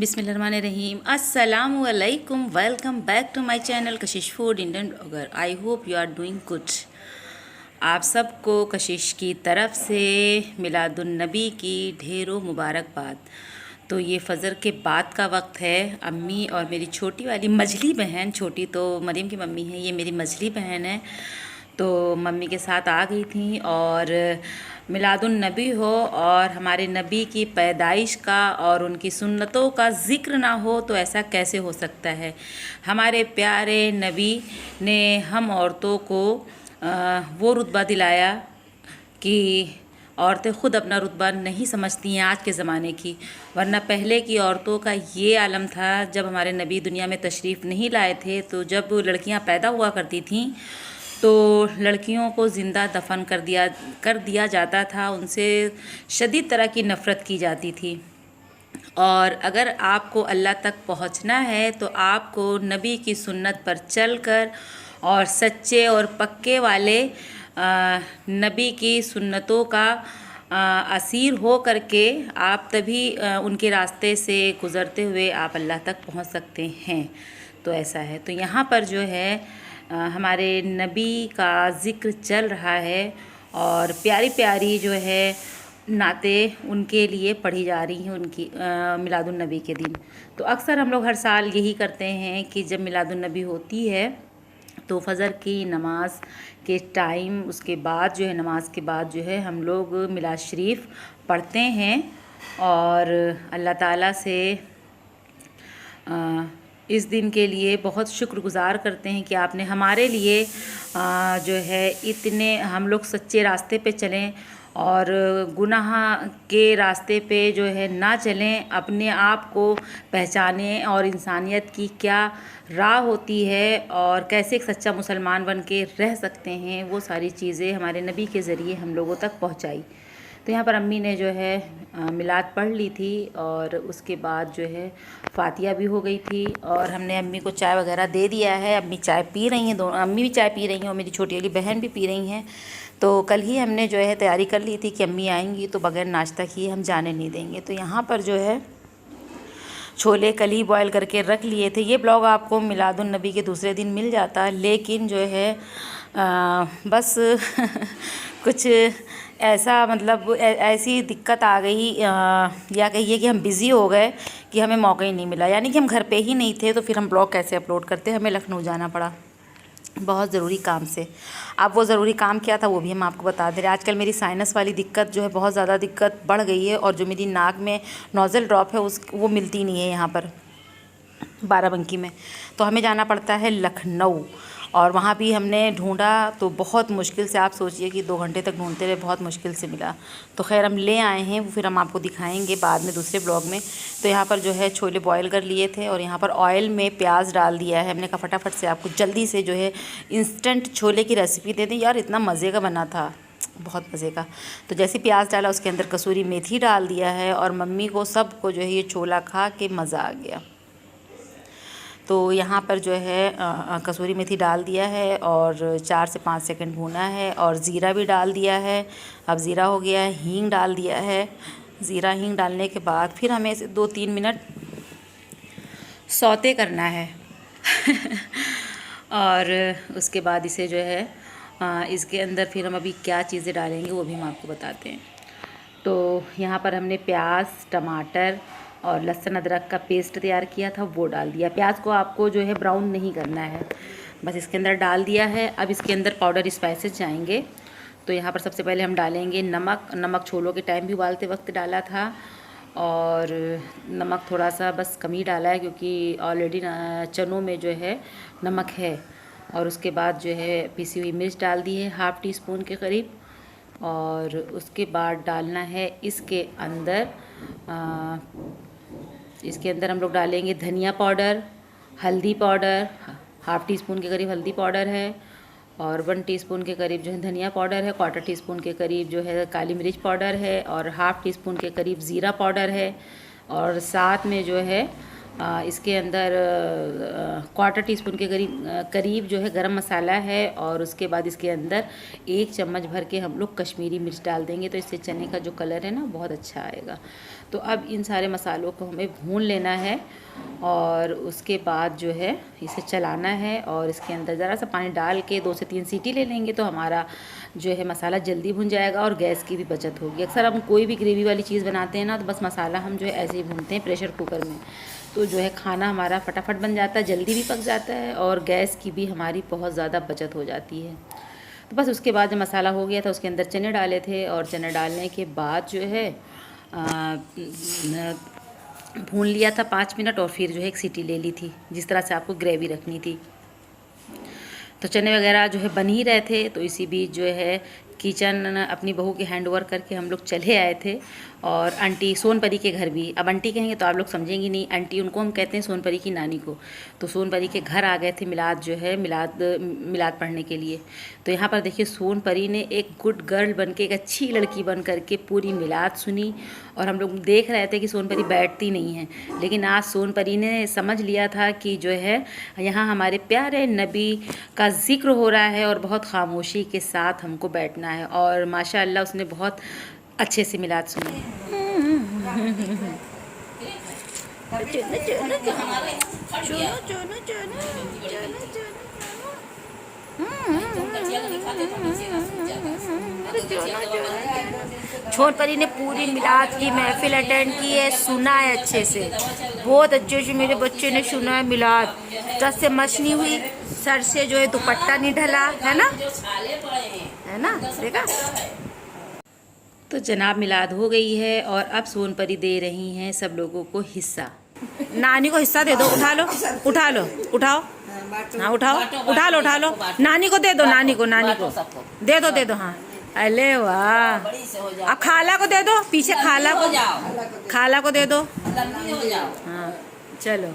बिस्मिल्लाहिर्रहमानिर्रहीम। अस्सलामु अलैकुम। Welcome back to my channel Kashish food Indian blogger. I hope you are doing good. आप सबको कशिश की तरफ से मिलादुन्नबी की ढेरों मुबारकबाद। तो ये फ़जर के बाद का वक्त है। अम्मी और मेरी छोटी वाली मझली बहन, छोटी तो मरीम की मम्मी है, ये मेरी मझली बहन है, तो मम्मी के साथ आ गई थी। और मिलादुन्नबी हो और हमारे नबी की पैदाइश का और उनकी सुन्नतों का ज़िक्र ना हो तो ऐसा कैसे हो सकता है। हमारे प्यारे नबी ने हम औरतों को वो रुतबा दिलाया कि औरतें ख़ुद अपना रुतबा नहीं समझती हैं आज के ज़माने की, वरना पहले की औरतों का ये आलम था। जब हमारे नबी दुनिया में तशरीफ़ नहीं लाए थे तो जब लड़कियां पैदा हुआ करती थीं तो लड़कियों को ज़िंदा दफन कर दिया जाता था, उनसे शदीद तरह की नफ़रत की जाती थी। और अगर आपको अल्लाह तक पहुंचना है तो आपको नबी की सुन्नत पर चलकर और सच्चे और पक्के वाले नबी की सुन्नतों का असीर हो करके आप तभी उनके रास्ते से गुज़रते हुए आप अल्लाह तक पहुंच सकते हैं। तो ऐसा है। तो यहाँ पर जो है हमारे नबी का ज़िक्र चल रहा है और प्यारी प्यारी जो है नातें उनके लिए पढ़ी जा रही हैं उनकी मिलादुन्नबी के दिन। तो अक्सर हम लोग हर साल यही करते हैं कि जब मिलादुन्नबी होती है तो फ़जर की नमाज के टाइम, उसके बाद जो है नमाज के बाद जो है हम लोग मिलाद शरीफ पढ़ते हैं और अल्लाह ताला से इस दिन के लिए बहुत शुक्रगुज़ार करते हैं कि आपने हमारे लिए जो है इतने हम लोग सच्चे रास्ते पे चलें और गुनाह के रास्ते पे जो है ना चलें, अपने आप को पहचानें और इंसानियत की क्या राह होती है और कैसे एक सच्चा मुसलमान बन के रह सकते हैं, वो सारी चीज़ें हमारे नबी के ज़रिए हम लोगों तक पहुँचाई। तो यहाँ पर अम्मी ने जो है मिलाद पढ़ ली थी और उसके बाद जो है फ़ातिहा भी हो गई थी और हमने अम्मी को चाय वगैरह दे दिया है। अम्मी चाय पी रही हैं, दोनों अम्मी भी चाय पी रही हैं और मेरी छोटी वाली बहन भी पी रही हैं। तो कल ही हमने जो है तैयारी कर ली थी कि अम्मी आएंगी तो बग़ैर नाश्ता किए हम जाने नहीं देंगे। तो यहाँ पर जो है छोले कल ही बॉयल करके रख लिए थे। ये ब्लॉग आपको मिलादुन्नबी के दूसरे दिन मिल जाता, लेकिन जो है बस कुछ ऐसा मतलब ऐसी दिक्कत आ गई या कहिए कि हम बिज़ी हो गए कि हमें मौका ही नहीं मिला, यानी कि हम घर पे ही नहीं थे तो फिर हम ब्लॉग कैसे अपलोड करते। हमें लखनऊ जाना पड़ा बहुत ज़रूरी काम से। अब वो ज़रूरी काम क्या था वो भी हम आपको बता दे रहे हैं। आजकल मेरी साइनस वाली दिक्कत जो है बहुत ज़्यादा दिक्कत बढ़ गई है और जो मेरी नाक में नोज़ल ड्रॉप है वो मिलती नहीं है यहाँ पर बाराबंकी में, तो हमें जाना पड़ता है लखनऊ। और वहाँ भी हमने ढूंढा तो बहुत मुश्किल से, आप सोचिए कि 2 घंटे तक ढूंढते रहे, बहुत मुश्किल से मिला। तो खैर हम ले आए हैं, वो फिर हम आपको दिखाएंगे बाद में दूसरे ब्लॉग में। तो यहाँ पर जो है छोले बॉयल कर लिए थे और यहाँ पर ऑयल में प्याज डाल दिया है। हमने कहा फटाफट से आपको जल्दी से जो है इंस्टेंट छोले की रेसिपी दे दें। यार इतना मज़े का बना था, बहुत मज़े का। तो जैसे प्याज डाला उसके अंदर कसूरी मेथी डाल दिया है और मम्मी को सबको जो है ये छोला खा के मज़ा आ गया। तो यहाँ पर जो है कसूरी मेथी डाल दिया है और 4 से 5 सेकंड भूना है और ज़ीरा भी डाल दिया है। अब ज़ीरा हो गया है, हींग डाल दिया है। ज़ीरा हींग डालने के बाद फिर हमें इसे 2-3 मिनट सौते करना है और उसके बाद इसे जो है इसके अंदर फिर हम अभी क्या चीज़ें डालेंगे वो भी हम आपको बताते हैं। तो यहाँ पर हमने प्याज, टमाटर और लहसुन अदरक का पेस्ट तैयार किया था वो डाल दिया। प्याज को आपको जो है ब्राउन नहीं करना है, बस इसके अंदर डाल दिया है। अब इसके अंदर पाउडर स्पाइसेस जाएंगे। तो यहाँ पर सबसे पहले हम डालेंगे नमक छोलों के टाइम भी उबालते वक्त डाला था और नमक थोड़ा सा बस कम ही डाला है क्योंकि ऑलरेडी चनों में जो है नमक है। और उसके बाद जो है पिसी हुई मिर्च डाल दी है, ½ टी स्पून के करीब। और उसके बाद डालना है इसके अंदर हम लोग डालेंगे धनिया पाउडर, हल्दी पाउडर, ½ टी स्पून के करीब हल्दी पाउडर है और 1 टीस्पून के करीब जो है धनिया पाउडर है, 1/4 टीस्पून के करीब जो है काली मिर्च पाउडर है और ½ टी स्पून के करीब ज़ीरा पाउडर है। और साथ में जो है इसके अंदर क्वार्टर टी स्पून के करीब जो है गरम मसाला है, और उसके बाद इसके अंदर 1 चम्मच भर के हम लोग कश्मीरी मिर्च डाल देंगे, तो इससे चने का जो कलर है ना बहुत अच्छा आएगा। तो अब इन सारे मसालों को हमें भून लेना है, और उसके बाद जो है इसे चलाना है, और इसके अंदर ज़रा सा पानी डाल के 2 से 3 सीटी ले लेंगे तो हमारा जो है मसाला जल्दी भुन जाएगा और गैस की भी बचत होगी। अक्सर हम कोई भी ग्रेवी वाली चीज़ बनाते हैं ना, तो बस मसाला हम जो है ऐसे ही भूनते हैं प्रेशर कुकर में, तो जो है खाना हमारा फटाफट बन जाता है, जल्दी भी पक जाता है, और गैस की भी हमारी बहुत ज़्यादा बचत हो जाती है। तो बस उसके बाद जब मसाला हो गया था उसके अंदर चने डाले थे, और चने डालने के बाद जो है भून लिया था 5 मिनट, और फिर जो है 1 सीटी ले ली थी, जिस तरह से आपको ग्रेवी रखनी थी। तो चने वगैरह जो है बन ही रहे थे, तो इसी बीच जो है किचन अपनी बहू के हैंड ओवर करके हम लोग चले आए थे, और आंटी सोनपरी के घर भी, अब आंटी कहेंगे तो आप लोग समझेंगी नहीं, आंटी उनको हम कहते हैं सोनपरी की नानी को। तो सोनपरी के घर आ गए थे मिलाद जो है मिलाद पढ़ने के लिए। तो यहाँ पर देखिए सोनपरी ने एक गुड गर्ल बन के, एक अच्छी लड़की बन करके पूरी मिलाद सुनी, और हम लोग देख रहे थे कि सोनपरी बैठती नहीं है, लेकिन आज सोनपरी ने समझ लिया था कि जो है यहाँ हमारे प्यारे नबी का ज़िक्र हो रहा है, और बहुत खामोशी के साथ हमको बैठना है, और माशाअल्लाह उसने बहुत अच्छे से मिलाद सुनी। छोनपरी ने पूरी मिलाद की महफिल अटेंड की है, सुना है अच्छे से, बहुत अच्छे से मेरे बच्चे ने सुना है मिलाद, टस से मच नहीं हुई, सर से जो है दुपट्टा नहीं ढला, है ना देखा। तो जनाब मिलाद हो गई है, और अब सोनपरी दे रही हैं सब लोगों को हिस्सा। नानी को हिस्सा दे दो, उठाओ, उठाओ, हाँ उठा लो, नानी को दे दो, नानी को दे दो, हाँ, अरे वाह, अब खाला को दे दो, पीछे खाला को दे दो, हाँ चलो,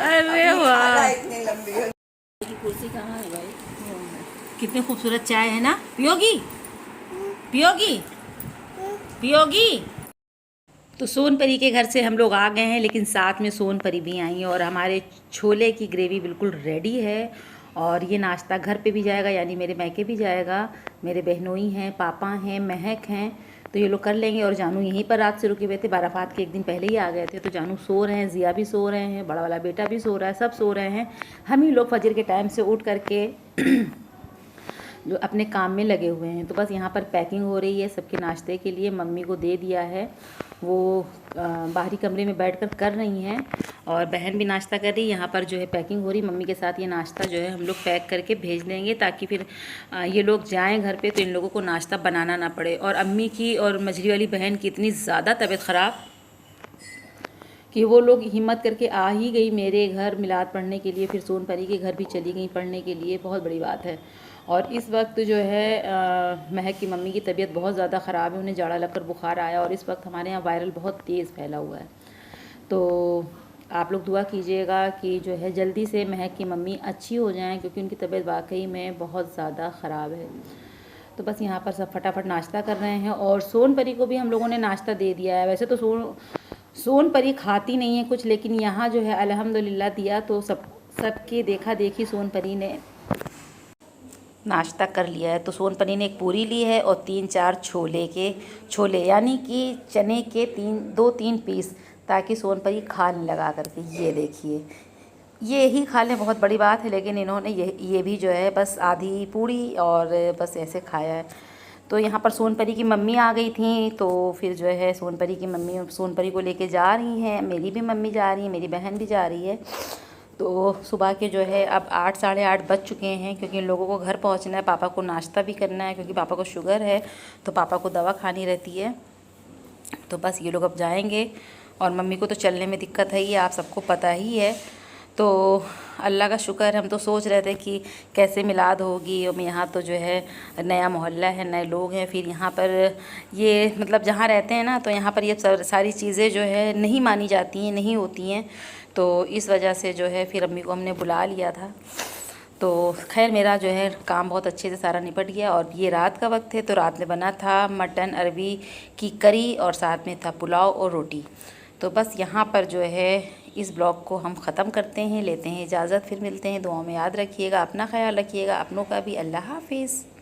अरे वाह, कुर्सी कहाँ है भाई, कितनी खूबसूरत चाय है ना, पियोगी। तो सोनपरी के घर से हम लोग आ गए हैं, लेकिन साथ में सोनपरी भी आई है, और हमारे छोले की ग्रेवी बिल्कुल रेडी है, और ये नाश्ता घर पे भी जाएगा, यानी मेरे मैके भी जाएगा, मेरे बहनोई हैं, पापा हैं, महक हैं, तो ये लोग कर लेंगे। और जानू यहीं पर रात से रुके हुए थे, बाराफात के एक दिन पहले ही आ गए थे, तो जानू सो रहे हैं, जिया भी सो रहे हैं, बड़ा वाला बेटा भी सो रहा है, सब सो रहे हैं। हम ही लोग फजर के टाइम से उठ करके जो अपने काम में लगे हुए हैं। तो बस यहाँ पर पैकिंग हो रही है सबके नाश्ते के लिए, मम्मी को दे दिया है, वो बाहरी कमरे में बैठकर कर रही हैं, और बहन भी नाश्ता कर रही है। यहाँ पर जो है पैकिंग हो रही, मम्मी के साथ ये नाश्ता जो है हम लोग पैक करके भेज देंगे, ताकि फिर ये लोग जाएं घर पे तो इन लोगों को नाश्ता बनाना ना पड़े। और अम्मी की और मझली वाली बहन की इतनी ज़्यादा तबीयत ख़राब कि वो लोग हिम्मत करके आ ही गई मेरे घर मिलाद पढ़ने के लिए, फिर सोनपरी के घर भी चली गई पढ़ने के लिए, बहुत बड़ी बात है। और इस वक्त जो है महक की मम्मी की तबीयत बहुत ज़्यादा ख़राब है, उन्हें जाड़ा लगकर बुखार आया, और इस वक्त हमारे यहाँ वायरल बहुत तेज़ फैला हुआ है। तो आप लोग दुआ कीजिएगा कि जो है जल्दी से महक की मम्मी अच्छी हो जाएं, क्योंकि उनकी तबीयत वाकई में बहुत ज़्यादा ख़राब है। तो बस यहाँ पर सब फटाफट नाश्ता कर रहे हैं, और सोनपरी को भी हम लोगों ने नाश्ता दे दिया है। वैसे तो सोनपरी खाती नहीं है कुछ, लेकिन यहाँ जो है अल्हम्दुलिल्लाह दिया, तो सबके देखा देखी सोनपरी ने नाश्ता कर लिया है। तो सोनपरी ने एक पूरी ली है, और 3-4 छोले यानी कि चने के 2-3 पीस, ताकि सोनपरी खा नहीं लगा करके। ये देखिए, ये ही खा लें बहुत बड़ी बात है, लेकिन इन्होंने ये भी जो है बस आधी पूड़ी और बस ऐसे खाया है। तो यहाँ पर सोनपरी की मम्मी आ गई थी, तो फिर जो है सोनपरी की मम्मी सोनपरी को लेके जा रही हैं, मेरी भी मम्मी जा रही है, मेरी बहन भी जा रही है। तो सुबह के जो है अब 8 साढ़े 8 बज चुके हैं, क्योंकि इन लोगों को घर पहुंचना है, पापा को नाश्ता भी करना है, क्योंकि पापा को शुगर है, तो पापा को दवा खानी रहती है। तो बस ये लोग अब जाएंगे, और मम्मी को तो चलने में दिक्कत है, ये आप सबको पता ही है। तो अल्लाह का शुक्र है, हम तो सोच रहे थे कि कैसे मिलाद होगी, और यहाँ तो जो है नया मोहल्ला है, नए लोग हैं, फिर यहाँ पर ये मतलब जहाँ रहते हैं ना, तो यहाँ पर ये सारी चीज़ें जो है नहीं मानी जाती हैं, नहीं होती हैं। तो इस वजह से जो है फिर अम्मी को हमने बुला लिया था। तो खैर मेरा जो है काम बहुत अच्छे से सारा निपट गया, और ये रात का वक्त है, तो रात में बना था मटन अरबी की करी, और साथ में था पुलाव और रोटी। तो बस यहाँ पर जो है इस ब्लॉग को हम ख़त्म करते हैं, लेते हैं इजाज़त। फिर मिलते हैं, दुआओं में याद रखिएगा, अपना ख्याल रखिएगा, अपनों का भी। अल्लाह हाफिज़।